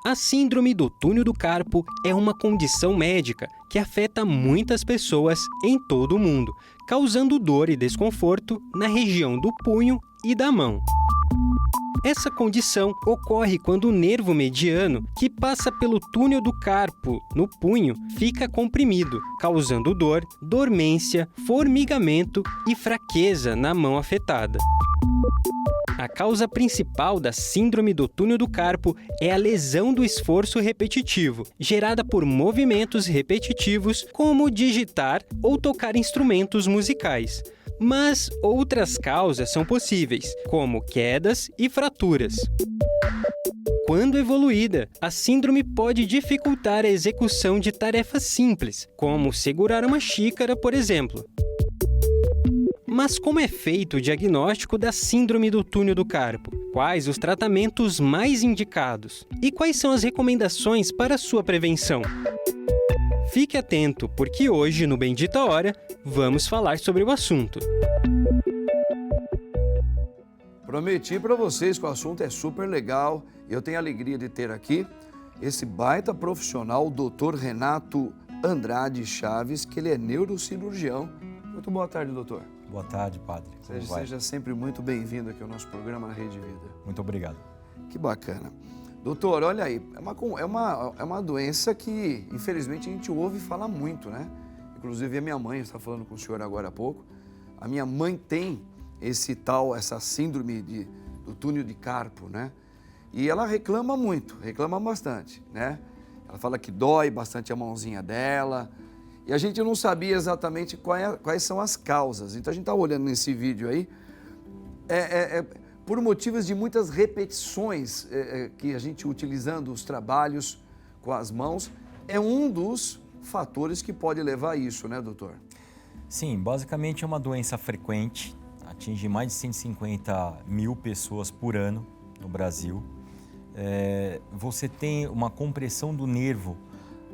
A síndrome do túnel do carpo é uma condição médica que afeta muitas pessoas em todo o mundo, causando dor e desconforto na região do punho e da mão. Essa condição ocorre quando o nervo mediano, que passa pelo túnel do carpo no punho, fica comprimido, causando dor, dormência, formigamento e fraqueza na mão afetada. A causa principal da síndrome do túnel do carpo é a lesão do esforço repetitivo, gerada por movimentos repetitivos como digitar ou tocar instrumentos musicais. Mas outras causas são possíveis, como quedas e fraturas. Quando evoluída, a síndrome pode dificultar a execução de tarefas simples, como segurar uma xícara, por exemplo. Mas como é feito o diagnóstico da síndrome do túnel do carpo? Quais os tratamentos mais indicados? E quais são as recomendações para sua prevenção? Fique atento, porque hoje, no Bendita Hora, vamos falar sobre o assunto. Prometi para vocês que o assunto é super legal e eu tenho a alegria de ter aqui esse baita profissional, o Dr. Renato Andrade Chaves, que ele é neurocirurgião. Muito boa tarde, doutor. Boa tarde, padre. Seja sempre muito bem-vindo aqui ao nosso programa na Rede Vida. Muito obrigado. Que bacana. Doutor, olha aí, é uma doença que, infelizmente, a gente ouve falar muito, né? Inclusive, a minha mãe está falando com o senhor agora há pouco. A minha mãe tem essa síndrome do túnel de carpo, né? E ela reclama muito, reclama bastante, né? Ela fala que dói bastante a mãozinha dela. E a gente não sabia exatamente quais são as causas. Então, a gente está olhando nesse vídeo aí, por motivos de muitas repetições que a gente, utilizando os trabalhos com as mãos, é um dos fatores que pode levar a isso, né, doutor? Sim, basicamente é uma doença frequente, atinge mais de 150 mil pessoas por ano no Brasil. Você tem uma compressão do nervo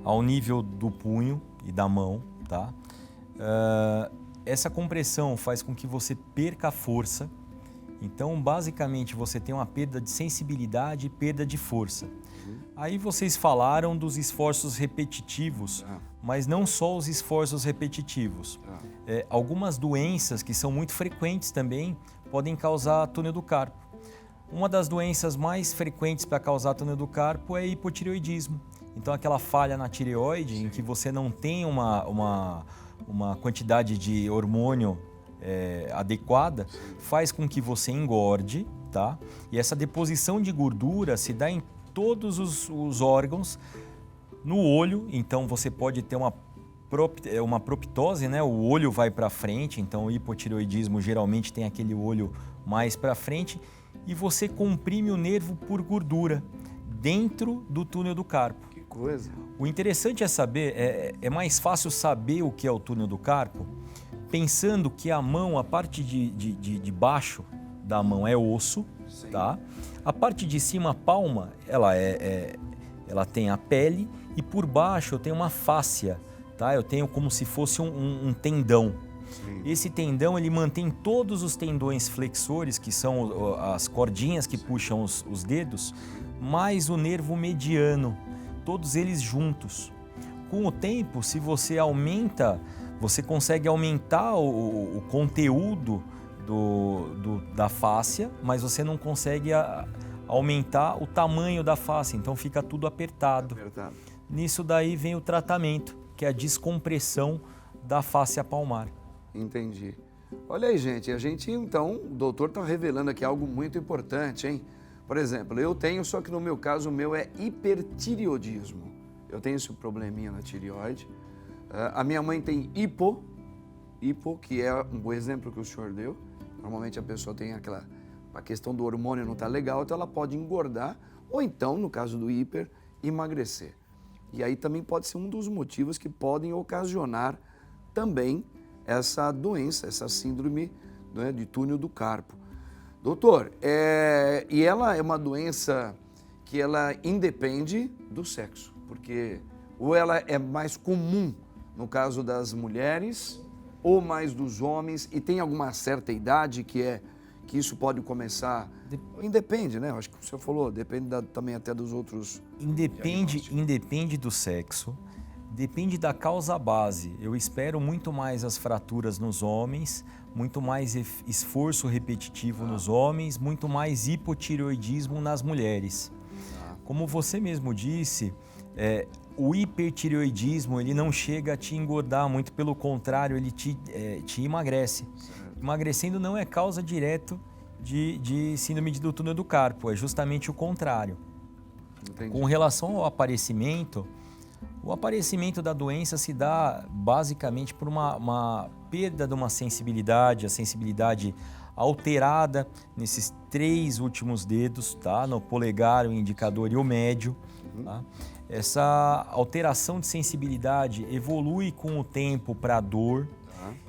ao nível do punho e da mão, tá? Essa compressão faz com que você perca a força. Então, basicamente, você tem uma perda de sensibilidade e perda de força. Aí vocês falaram dos esforços repetitivos, mas não só os esforços repetitivos. Algumas doenças que são muito frequentes também podem causar túnel do carpo. Uma das doenças mais frequentes para causar túnel do carpo é hipotireoidismo. Então, aquela falha na tireoide, em que você não tem uma quantidade de hormônio adequada, faz com que você engorde, tá? E essa deposição de gordura se dá em todos os órgãos. No olho, então você pode ter uma proptose, né? O olho vai para frente, então o hipotireoidismo geralmente tem aquele olho mais para frente, e você comprime o nervo por gordura dentro do túnel do carpo. Que coisa! O interessante é saber, é mais fácil saber o que é o túnel do carpo, pensando que a mão, a parte de baixo da mão é osso, sim, tá? A parte de cima, a palma, ela tem a pele, e por baixo eu tenho uma fáscia, tá? Eu tenho como se fosse um tendão. Sim. Esse tendão, ele mantém todos os tendões flexores, que são as cordinhas que puxam os dedos, mais o nervo mediano, todos eles juntos. Com o tempo, se você aumenta, você consegue aumentar o conteúdo da fáscia, mas você não consegue aumentar o tamanho da fáscia, então fica tudo apertado. Nisso daí vem o tratamento, que é a descompressão da fáscia palmar. Entendi. Olha aí, gente, então, o doutor está revelando aqui algo muito importante, hein? Por exemplo, eu tenho, só que no meu caso, o meu é hipertireoidismo. Eu tenho esse probleminha na tireoide. A minha mãe tem hipo, que é o exemplo que o senhor deu. Normalmente a pessoa tem a questão do hormônio não está legal, então ela pode engordar, ou então, no caso do hiper, emagrecer. E aí também pode ser um dos motivos que podem ocasionar também essa doença, essa síndrome, né, de túnel do carpo. Doutor, e ela é uma doença que ela independe do sexo, porque ou ela é mais comum no caso das mulheres ou mais dos homens, e tem alguma certa idade que que isso pode começar? Independe, né? Acho que o senhor falou, depende também até dos outros... Independe do sexo, depende da causa base. Eu espero muito mais as fraturas nos homens, muito mais esforço repetitivo nos homens, muito mais hipotireoidismo nas mulheres. Como você mesmo disse, o hipertireoidismo ele não chega a te engordar, muito pelo contrário, ele te emagrece. Certo. Emagrecendo não é causa direta de síndrome do túnel do carpo, é justamente o contrário. Entendi. Com relação ao aparecimento, o aparecimento da doença se dá basicamente por uma perda de uma sensibilidade, a sensibilidade alterada nesses 3 últimos dedos, tá? No polegar, o indicador e o médio. Tá? Essa alteração de sensibilidade evolui com o tempo para a dor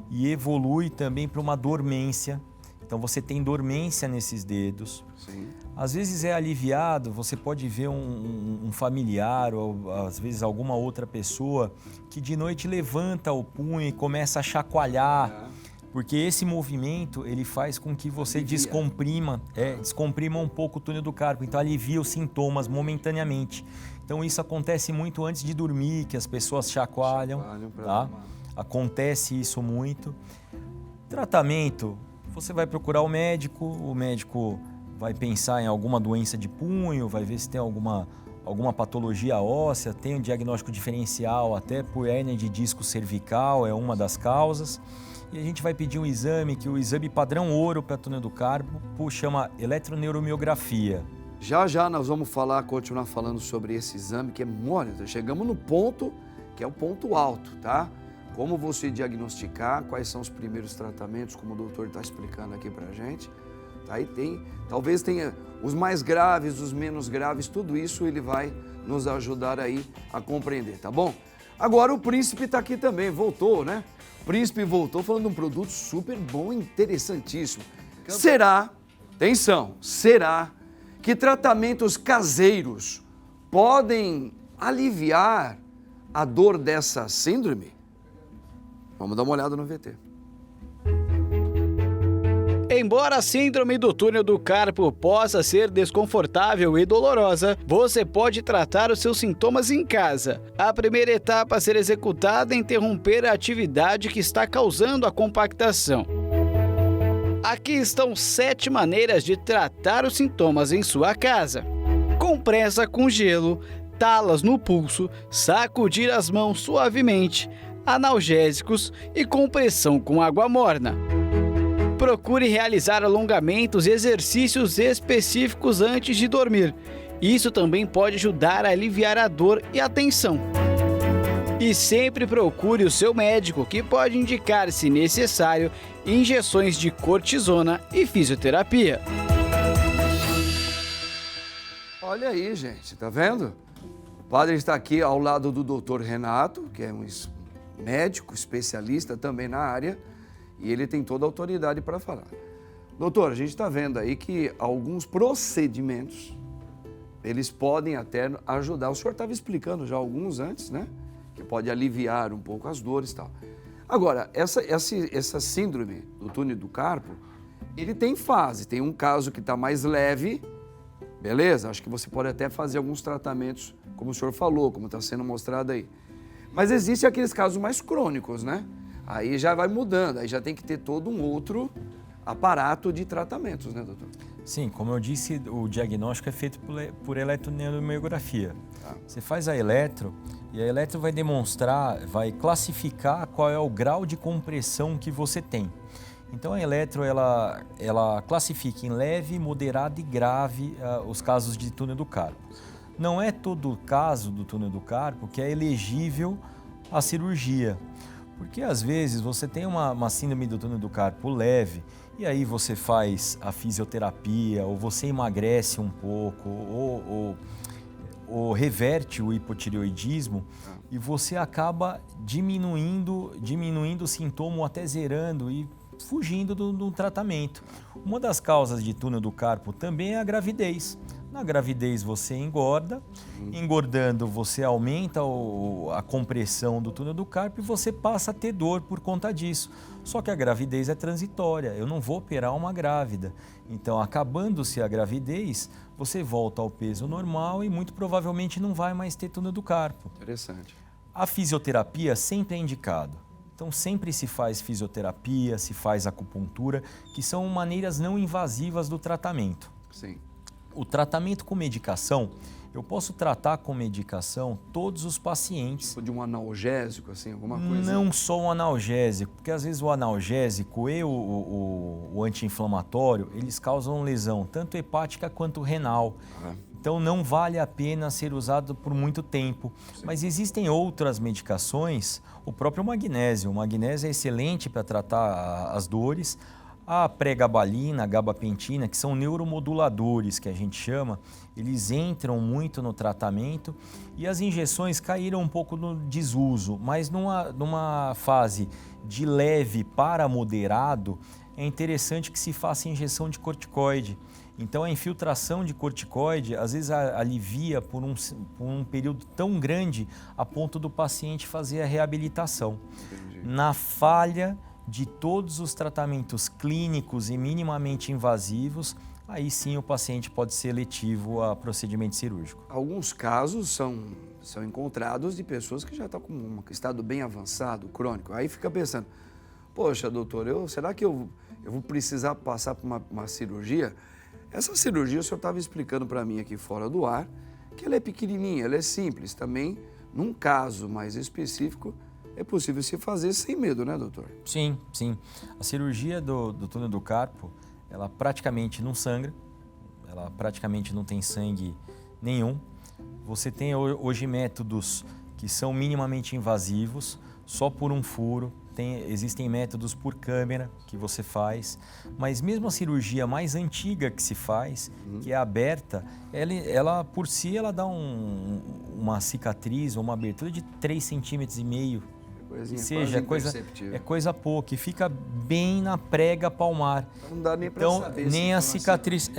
e evolui também para uma dormência. Então você tem dormência nesses dedos. Sim. Às vezes é aliviado, você pode ver um familiar ou às vezes alguma outra pessoa que de noite levanta o punho e começa a chacoalhar. Porque esse movimento ele faz com que você descomprima um pouco o túnel do carpo, então alivia os sintomas momentaneamente. Então isso acontece muito antes de dormir, que as pessoas chacoalham, tá? Acontece isso muito. Tratamento, você vai procurar o médico vai pensar em alguma doença de punho, vai ver se tem alguma patologia óssea, tem um diagnóstico diferencial até por hérnia de disco cervical, é uma das causas. E a gente vai pedir um exame, que o exame padrão ouro para túnel do carpo chama eletroneuromiografia. Já nós vamos continuar falando sobre esse exame, que é mórbido. Chegamos no ponto, que é o ponto alto, tá? Como você diagnosticar, quais são os primeiros tratamentos, como o doutor está explicando aqui pra gente. Tá? E talvez tenha os mais graves, os menos graves, tudo isso ele vai nos ajudar aí a compreender, tá bom? Agora o Príncipe está aqui também, voltou, né? O Príncipe voltou falando de um produto super bom, interessantíssimo. Será que tratamentos caseiros podem aliviar a dor dessa síndrome? Vamos dar uma olhada no VT. Embora a síndrome do túnel do carpo possa ser desconfortável e dolorosa, você pode tratar os seus sintomas em casa. A primeira etapa a ser executada é interromper a atividade que está causando a compactação. Aqui estão 7 maneiras de tratar os sintomas em sua casa. Compressa com gelo, talas no pulso, sacudir as mãos suavemente, analgésicos e compressão com água morna. Procure realizar alongamentos e exercícios específicos antes de dormir. Isso também pode ajudar a aliviar a dor e a tensão. E sempre procure o seu médico, que pode indicar, se necessário, injeções de cortisona e fisioterapia. Olha aí, gente, tá vendo? O padre está aqui ao lado do doutor Renato, que é um médico especialista também na área, e ele tem toda a autoridade para falar. Doutor, a gente está vendo aí que alguns procedimentos, eles podem até ajudar. O senhor estava explicando já alguns antes, né? Que pode aliviar um pouco as dores e tal. Agora, essa síndrome do túnel do carpo, ele tem fase. Tem um caso que está mais leve, beleza? Acho que você pode até fazer alguns tratamentos, como o senhor falou, como está sendo mostrado aí. Mas existem aqueles casos mais crônicos, né? Aí já vai mudando, aí já tem que ter todo um outro aparato de tratamentos, né, doutor? Sim, como eu disse, o diagnóstico é feito por eletroneuromiografia. Você faz a eletro e a eletro vai demonstrar, vai classificar qual é o grau de compressão que você tem. Então a eletro, ela classifica em leve, moderado e grave os casos de túnel do carpo. Não é todo caso do túnel do carpo que é elegível à cirurgia. Porque às vezes você tem uma síndrome do túnel do carpo leve e aí você faz a fisioterapia ou você emagrece um pouco ou reverte o hipotireoidismo e você acaba diminuindo o sintoma ou até zerando e fugindo do tratamento. Uma das causas de túnel do carpo também é a gravidez. Na gravidez você engorda, engordando você aumenta a compressão do túnel do carpo e você passa a ter dor por conta disso. Só que a gravidez é transitória, eu não vou operar uma grávida. Então, acabando-se a gravidez, você volta ao peso normal e muito provavelmente não vai mais ter túnel do carpo. Interessante. A fisioterapia sempre é indicado. Então, sempre se faz fisioterapia, se faz acupuntura, que são maneiras não invasivas do tratamento. Sim. O tratamento com medicação, eu posso tratar com medicação todos os pacientes. Tipo de um analgésico, assim, alguma coisa? Não só um analgésico, porque às vezes o analgésico e o anti-inflamatório, eles causam lesão, tanto hepática quanto renal. Então não vale a pena ser usado por muito tempo. Sim. Mas existem outras medicações, o próprio magnésio. O magnésio é excelente para tratar as dores. A pregabalina, a gabapentina, que são neuromoduladores, que a gente chama, eles entram muito no tratamento e as injeções caíram um pouco no desuso, mas numa fase de leve para moderado, é interessante que se faça injeção de corticoide. Então a infiltração de corticoide às vezes alivia por um período tão grande a ponto do paciente fazer a reabilitação. Entendi. Na falha de todos os tratamentos clínicos e minimamente invasivos, aí sim o paciente pode ser letivo a procedimento cirúrgico. Alguns casos são encontrados de pessoas que já estão com um estado bem avançado, crônico. Aí fica pensando, poxa, doutor, será que eu vou precisar passar por uma cirurgia? Essa cirurgia o senhor estava explicando para mim aqui fora do ar, que ela é pequenininha, ela é simples. Também, num caso mais específico, é possível se fazer sem medo, né, doutor? Sim, sim. A cirurgia do túnel do carpo, ela praticamente não sangra, ela praticamente não tem sangue nenhum. Você tem hoje métodos que são minimamente invasivos, só por um furo. Existem métodos por câmera que você faz, mas mesmo a cirurgia mais antiga que se faz, que é aberta, ela por si ela dá uma cicatriz ou uma abertura de 3,5 cm. Coisinha, seja, é coisa pouca e fica bem na prega palmar. Não dá nem para então, saber nem a cicatriz,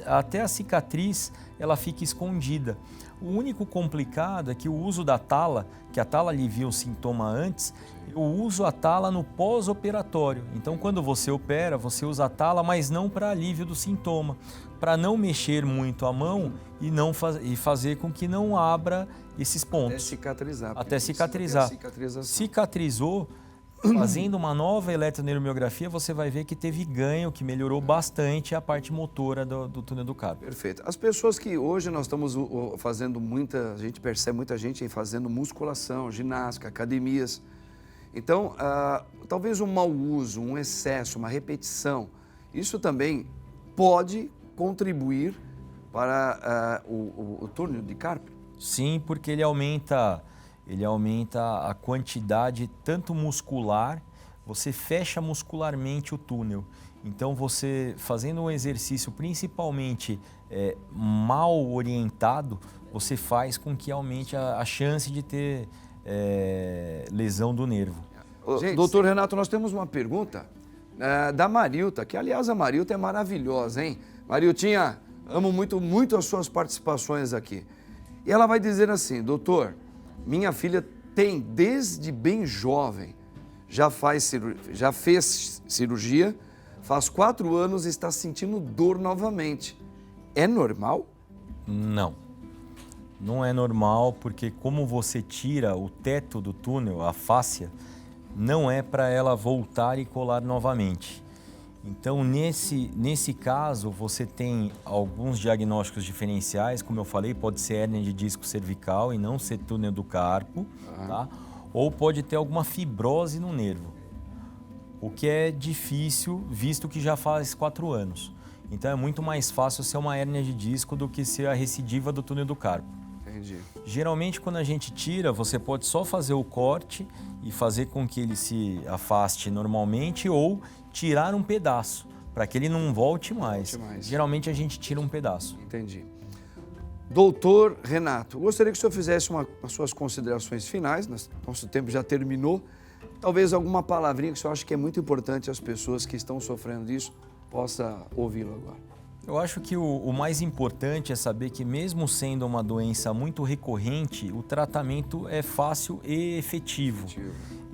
até a cicatriz ela fica escondida. O único complicado é que o uso da tala, que a tala alivia o sintoma antes, eu uso a tala no pós-operatório. Então, quando você opera, você usa a tala, mas não para alívio do sintoma, para não mexer muito a mão e fazer com que não abra esses pontos. Até cicatrizar. Até cicatrizar. Cicatrizou, fazendo uma nova eletroneuromiografia, você vai ver que teve ganho, que melhorou bastante a parte motora do túnel do carpo. Perfeito. As pessoas que hoje nós estamos fazendo a gente percebe muita gente aí fazendo musculação, ginástica, academias. Então, talvez um mau uso, um excesso, uma repetição, isso também pode contribuir para o túnel de carpo? Sim, porque ele aumenta a quantidade tanto muscular, você fecha muscularmente o túnel. Então você fazendo um exercício principalmente mal orientado, você faz com que aumente a chance de ter lesão do nervo. Gente, doutor Renato, nós temos uma pergunta da Marilta, que aliás a Marilta é maravilhosa, hein? Mariltinha, amo muito, muito as suas participações aqui. E ela vai dizer assim, doutor, minha filha tem desde bem jovem, já fez cirurgia, faz 4 anos e está sentindo dor novamente. É normal? Não. Não é normal, porque como você tira o teto do túnel, a fáscia, não é para ela voltar e colar novamente. Então, nesse caso, você tem alguns diagnósticos diferenciais, como eu falei, pode ser hérnia de disco cervical e não ser túnel do carpo, tá? Ou pode ter alguma fibrose no nervo, o que é difícil, visto que já faz 4 anos. Então, é muito mais fácil ser uma hérnia de disco do que ser a recidiva do túnel do carpo. Entendi. Geralmente, quando a gente tira, você pode só fazer o corte e fazer com que ele se afaste normalmente ou tirar um pedaço, para que ele não volte mais. Geralmente, a gente tira um pedaço. Entendi. Doutor Renato, gostaria que o senhor fizesse as suas considerações finais, nosso tempo já terminou. Talvez alguma palavrinha que o senhor acha que é muito importante às pessoas que estão sofrendo disso, possa ouvi-lo agora. Eu acho que o mais importante é saber que, mesmo sendo uma doença muito recorrente, o tratamento é fácil e efetivo.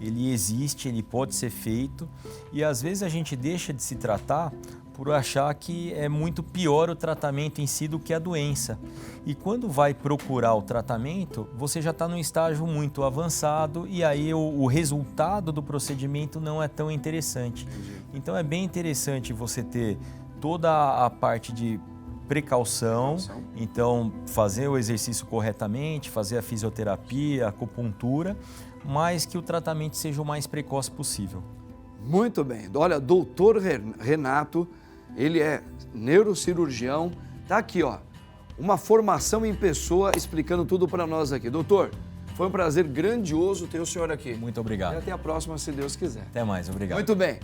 Ele existe, ele pode ser feito e às vezes a gente deixa de se tratar por achar que é muito pior o tratamento em si do que a doença. E quando vai procurar o tratamento, você já está num estágio muito avançado e aí o resultado do procedimento não é tão interessante. Então é bem interessante você ter toda a parte de precaução, então fazer o exercício corretamente, fazer a fisioterapia, a acupuntura, mas que o tratamento seja o mais precoce possível. Muito bem. Olha, doutor Renato, ele é neurocirurgião, tá aqui, ó, uma formação em pessoa explicando tudo para nós aqui. Doutor, foi um prazer grandioso ter o senhor aqui. Muito obrigado. E até a próxima, se Deus quiser. Até mais, obrigado. Muito bem.